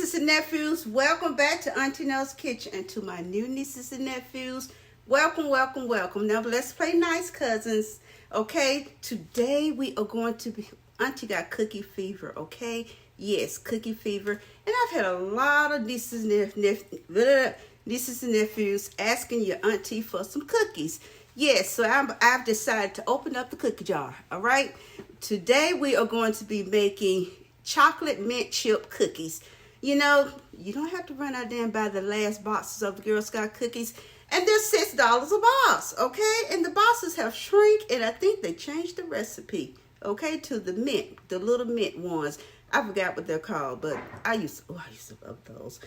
nieces and nephews, welcome back to Auntie Nell's Kitchen. And to my new nieces and nephews, welcome, welcome, welcome. Now let's play nice cousins, okay? Today we are going to be, Auntie got cookie fever, okay? Yes, cookie fever. And I've had a lot of nieces and nephews asking your auntie for some cookies. Yes, so I've decided to open up the cookie jar, all right? Today we are going to be making chocolate mint chip cookies. You know, you don't have to run out there and buy the last boxes of the Girl Scout cookies. And they're $6 a box, okay? And the boxes have shrink, and I think they changed the recipe, okay, to the mint, the little mint ones. I forgot what they're called, but I used to love those.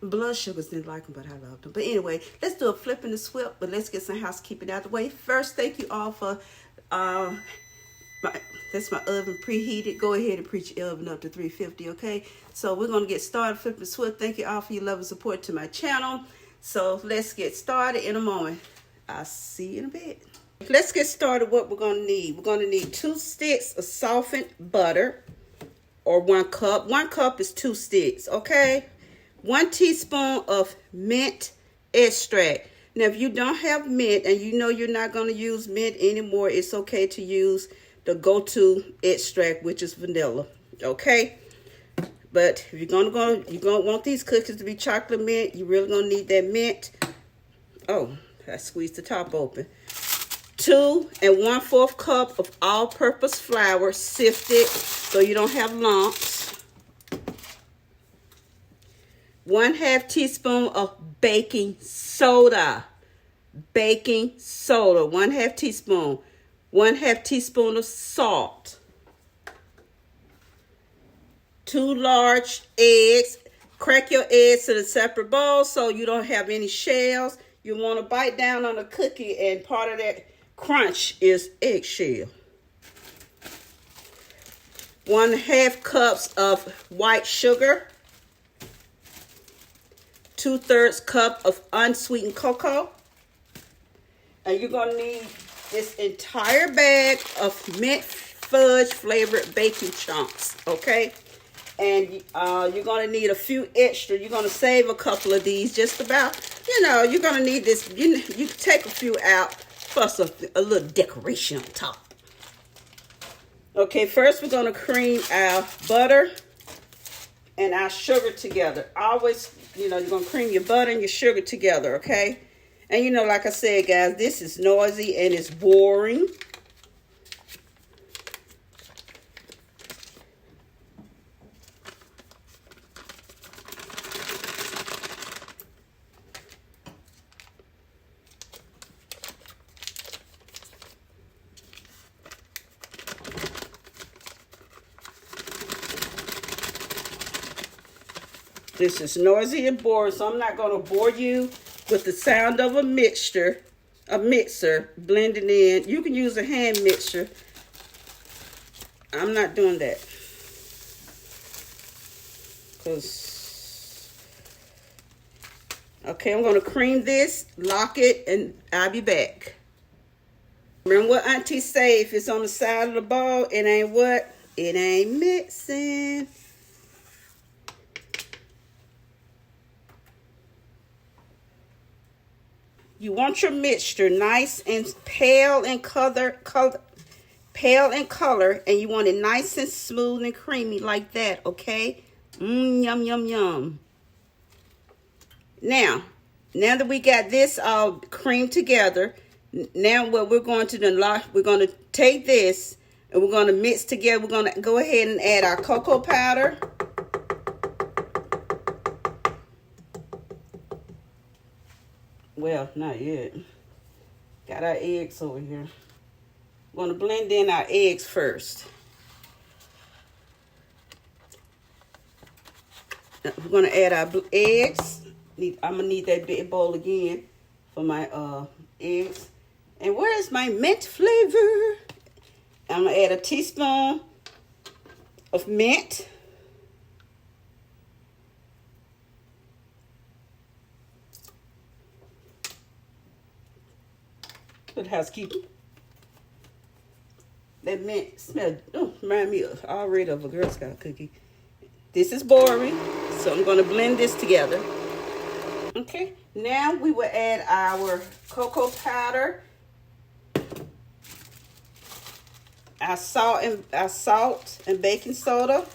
Blood sugars didn't like them, but I loved them. But anyway, let's do a flip and a swip, but let's get some housekeeping out of the way. First, thank you all for that's my oven preheated. Go ahead and preach your oven up to 350, okay? So we're going to get started, flip and swip. Thank you all for your love and support to my channel. So let's get started in a moment. I'll see you in a bit. Let's get started what we're going to need. We're going to need 2 sticks of softened butter, or 1 cup. 1 cup is 2 sticks, okay? 1 teaspoon of mint extract. Now, if you don't have mint and you know you're not going to use mint anymore, it's okay to use the go-to extract, which is vanilla, okay? But if you're gonna want these cookies to be chocolate mint, you're really gonna need that mint. Oh, I squeezed the top open. 2 1/4 cup of all-purpose flour, sifted so you don't have lumps. 1/2 teaspoon of baking soda. Baking soda, 1/2 teaspoon. 1/2 teaspoon of salt. 2 large eggs. Crack your eggs in a separate bowl so you don't have any shells. You want to bite down on the cookie, and part of that crunch is eggshell. 1/2 cups of white sugar. 2/3 cup of unsweetened cocoa. And you're going to need this entire bag of mint fudge flavored baking chunks, okay? And you're going to need a few extra. You're going to save a couple of these, just about, you know, you're going to need this. You take a few out for a little decoration on top. Okay, first we're going to cream our butter and our sugar together. Always, you know, you're going to cream your butter and your sugar together, okay? And you know, like I said, guys, this is noisy and it's boring. This is noisy and boring, so I'm not going to bore you with the sound of a mixer blending in. You can use a hand mixer. I'm not doing that. Okay, I'm going to cream this, lock it, and I'll be back. Remember what Auntie say, if it's on the side of the bowl, it ain't what? It ain't mixing. You want your mixture nice and pale in color, and you want it nice and smooth and creamy like that, okay? Yum, yum, yum. Now that we got this all creamed together, now what we're going to do, we're going to take this and we're going to mix together. We're going to go ahead and add our cocoa powder. Well, not yet. Got our eggs over here. We're going to blend in our eggs first. We're going to add our eggs. I'm going to need that big bowl again for my eggs. And where is my mint flavor? I'm going to add a teaspoon of mint. Good housekeeping. That mint smell, remind me already of a Girl Scout cookie. This is boring, So I'm going to blend this together. Okay, now we will add our cocoa powder, our salt and baking soda,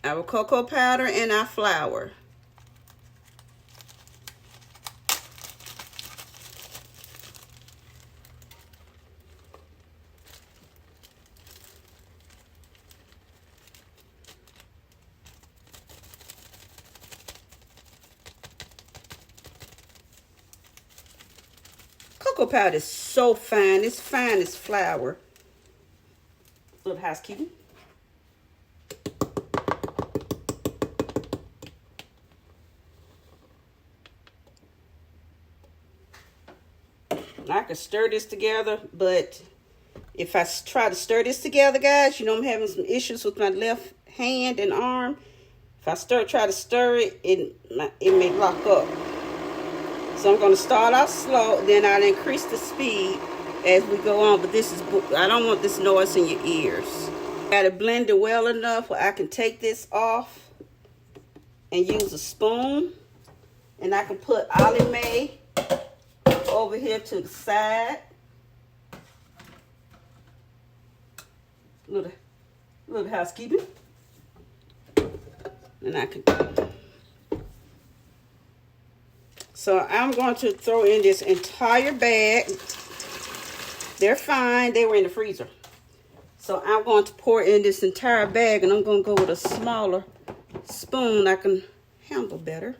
our cocoa powder, and our flour. Cocoa powder is so fine. It's fine as flour. A little housekeeping. I can stir this together, but if I try to stir this together, guys, you know I'm having some issues with my left hand and arm. If I try to stir it, it may lock up. So I'm going to start off slow, then I'll increase the speed as we go on. But I don't want this noise in your ears. Got to blend it well enough where I can take this off and use a spoon. And I can put Ollie Mae over here to the side. Little housekeeping. And I can... So I'm going to throw in this entire bag. They're fine. They were in the freezer. So I'm going to pour in this entire bag, and I'm going to go with a smaller spoon I can handle better.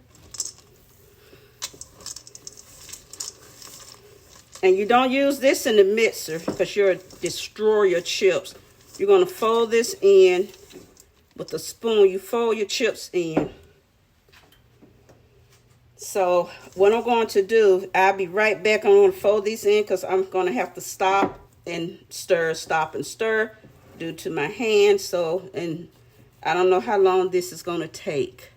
And you don't use this in the mixer because you'll destroy your chips. You're going to fold this in with a spoon. You fold your chips in. So what I'm going to do, I'll be right back. I'm going to fold these in because I'm going to have to stop and stir, stop and stir due to my hand. So, and I don't know how long this is going to take.